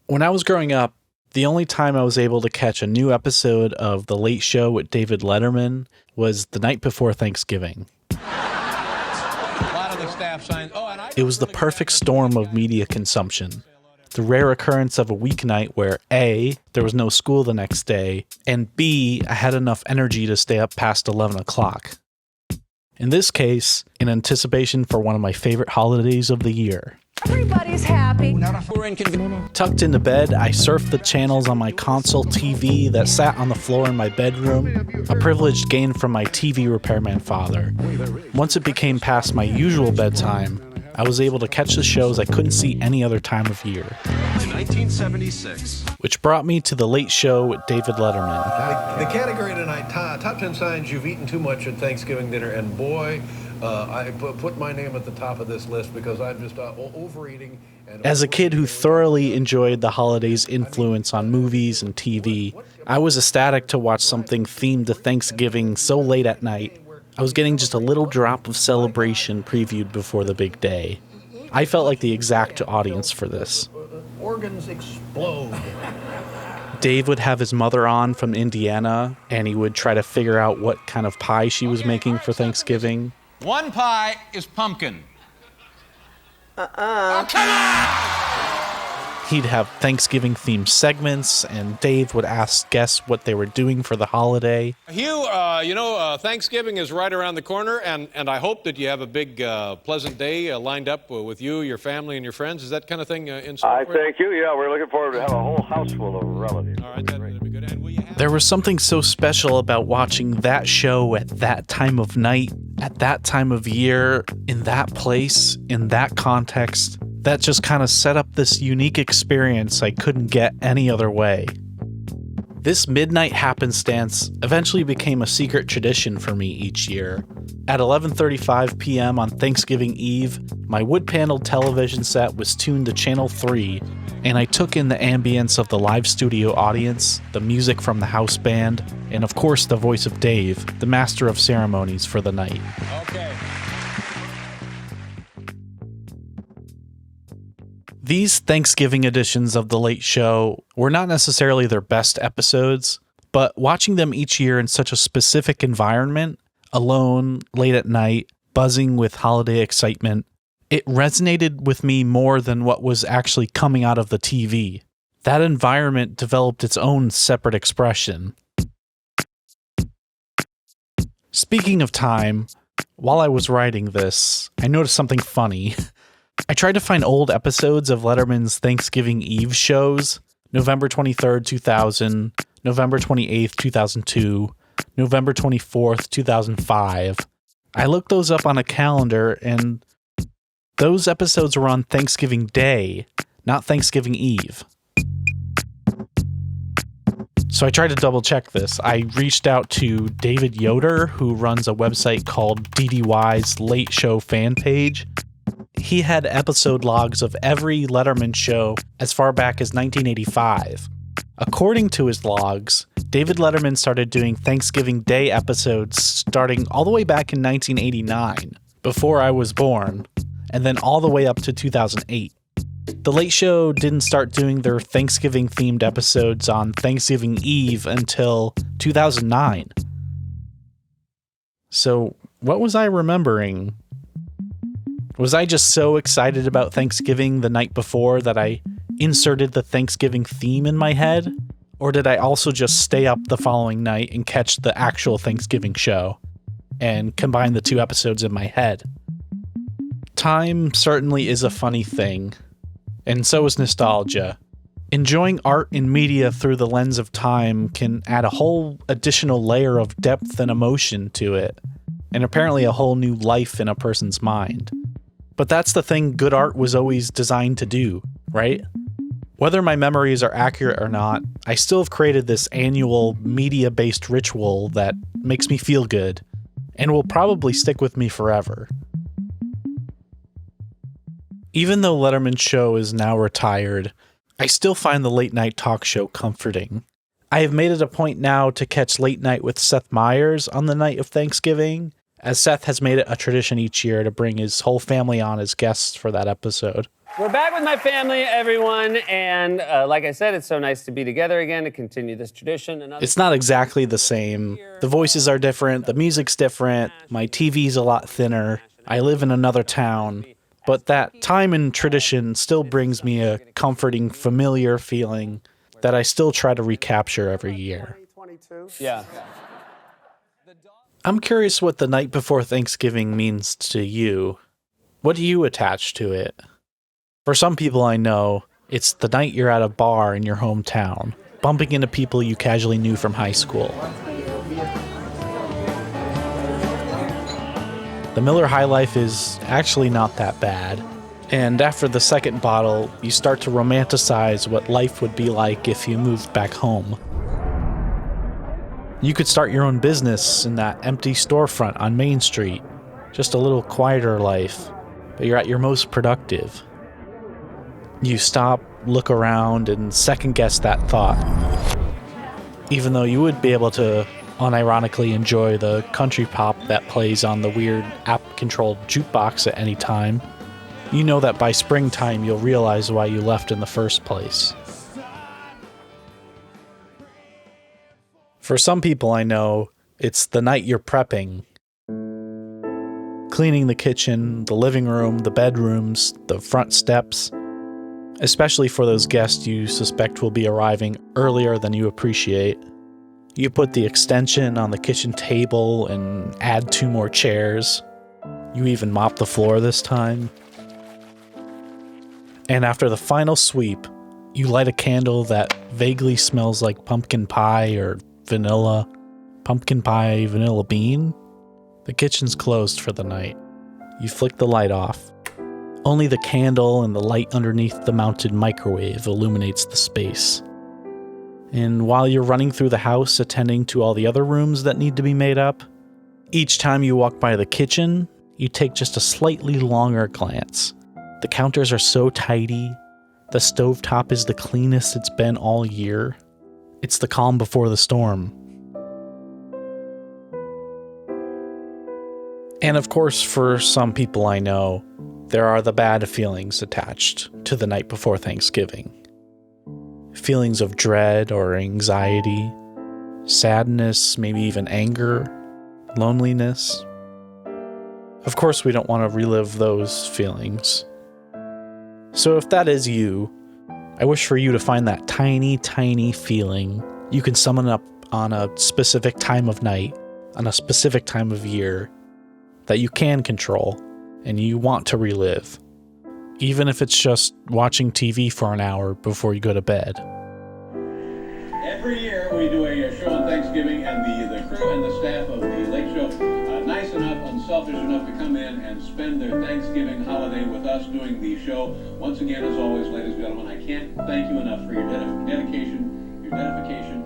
When I was growing up, the only time I was able to catch a new episode of The Late Show with David Letterman was the night before Thanksgiving. It was the perfect storm of media consumption. The rare occurrence of a weeknight where A, there was no school the next day, and B, I had enough energy to stay up past 11 o'clock. In this case, in anticipation for one of my favorite holidays of the year. Everybody's happy. Tucked into bed, I surfed the channels on my console TV that sat on the floor in my bedroom, a privilege gained from my TV repairman father. Once it became past my usual bedtime, I was able to catch the shows I couldn't see any other time of year. In 1976. Which brought me to The Late Show with David Letterman. The category tonight, top 10 signs you've eaten too much at Thanksgiving dinner, and boy, I put my name at the top of this list because I'm just overeating. As a kid who thoroughly enjoyed the holidays' influence on movies and TV, I was ecstatic to watch something themed to Thanksgiving so late at night. I was getting just a little drop of celebration previewed before the big day. I felt like the exact audience for this. Organs explode. Dave would have his mother on from Indiana, and he would try to figure out what kind of pie she was making for Thanksgiving. One pie is pumpkin. Oh, come on! He'd have Thanksgiving-themed segments, and Dave would ask guests what they were doing for the holiday. Hugh, Thanksgiving is right around the corner, and I hope that you have a big, pleasant day lined up with you, your family, and your friends. Is that kind of thing in store? I thank you. Yeah, we're looking forward to have a whole house full of relatives. All right, that'd be good. And will you have... There was something so special about watching that show at that time of night, at that time of year, in that place, in that context, that just kind of set up this unique experience I couldn't get any other way. This midnight happenstance eventually became a secret tradition for me each year. At 11:35 p.m. on Thanksgiving Eve, my wood-paneled television set was tuned to Channel 3, and I took in the ambience of the live studio audience, the music from the house band, and of course the voice of Dave, the master of ceremonies for the night. Okay. These Thanksgiving editions of The Late Show were not necessarily their best episodes, but watching them each year in such a specific environment, alone, late at night, buzzing with holiday excitement, it resonated with me more than what was actually coming out of the TV. That environment developed its own separate expression. Speaking of time, while I was writing this, I noticed something funny. I tried to find old episodes of Letterman's Thanksgiving Eve shows, November 23rd, 2000, November 28th, 2002, November 24th, 2005. I looked those up on a calendar, and those episodes were on Thanksgiving Day, not Thanksgiving Eve. So I tried to double check this. I reached out to David Yoder, who runs a website called DDY's Late Show fan page. He had episode logs of every Letterman show as far back as 1985. According to his logs, David Letterman started doing Thanksgiving Day episodes starting all the way back in 1989, before I was born, and then all the way up to 2008. The Late Show didn't start doing their Thanksgiving-themed episodes on Thanksgiving Eve until 2009. So, what was I remembering? Was I just so excited about Thanksgiving the night before that I inserted the Thanksgiving theme in my head? Or did I also just stay up the following night and catch the actual Thanksgiving show and combine the two episodes in my head? Time certainly is a funny thing, and so is nostalgia. Enjoying art and media through the lens of time can add a whole additional layer of depth and emotion to it, and apparently a whole new life in a person's mind. But that's the thing good art was always designed to do, right? Whether my memories are accurate or not, I still have created this annual media-based ritual that makes me feel good, and will probably stick with me forever. Even though Letterman's show is now retired, I still find the late night talk show comforting. I have made it a point now to catch Late Night with Seth Meyers on the night of Thanksgiving, as Seth has made it a tradition each year to bring his whole family on as guests for that episode. We're back with my family, everyone, and like I said, it's so nice to be together again to continue this tradition. It's not exactly the same. The voices are different, the music's different, my TV's a lot thinner, I live in another town, but that time and tradition still brings me a comforting, familiar feeling that I still try to recapture every year. Yeah. I'm curious what the night before Thanksgiving means to you. What do you attach to it? For some people I know, it's the night you're at a bar in your hometown, bumping into people you casually knew from high school. The Miller High Life is actually not that bad, and after the second bottle, you start to romanticize what life would be like if you moved back home. You could start your own business in that empty storefront on Main Street, just a little quieter life, but you're at your most productive. You stop, look around, and second-guess that thought. Even though you would be able to unironically enjoy the country pop that plays on the weird app-controlled jukebox at any time, you know that by springtime you'll realize why you left in the first place. For some people I know, it's the night you're prepping. Cleaning the kitchen, the living room, the bedrooms, the front steps, especially for those guests you suspect will be arriving earlier than you appreciate. You put the extension on the kitchen table and add 2 more chairs. You even mop the floor this time. And after the final sweep, you light a candle that vaguely smells like pumpkin pie or vanilla. Pumpkin pie, vanilla bean? The kitchen's closed for the night. You flick the light off. Only the candle and the light underneath the mounted microwave illuminates the space. And while you're running through the house attending to all the other rooms that need to be made up, each time you walk by the kitchen, you take just a slightly longer glance. The counters are so tidy. The stovetop is the cleanest it's been all year. It's the calm before the storm. And of course, for some people I know, there are the bad feelings attached to the night before Thanksgiving. Feelings of dread or anxiety, sadness, maybe even anger, loneliness. Of course, we don't want to relive those feelings. So if that is you, I wish for you to find that tiny, tiny feeling you can summon up on a specific time of night, on a specific time of year, that you can control and you want to relive, even if it's just watching TV for an hour before you go to bed. Every year we do a show on Thanksgiving, and the crew and the staff of the Lake Show, nice enough, unselfish enough to come in and spend their Thanksgiving holiday with us doing the show. Once again, as always, ladies and gentlemen, I can't thank you enough for your dedication, your dedication,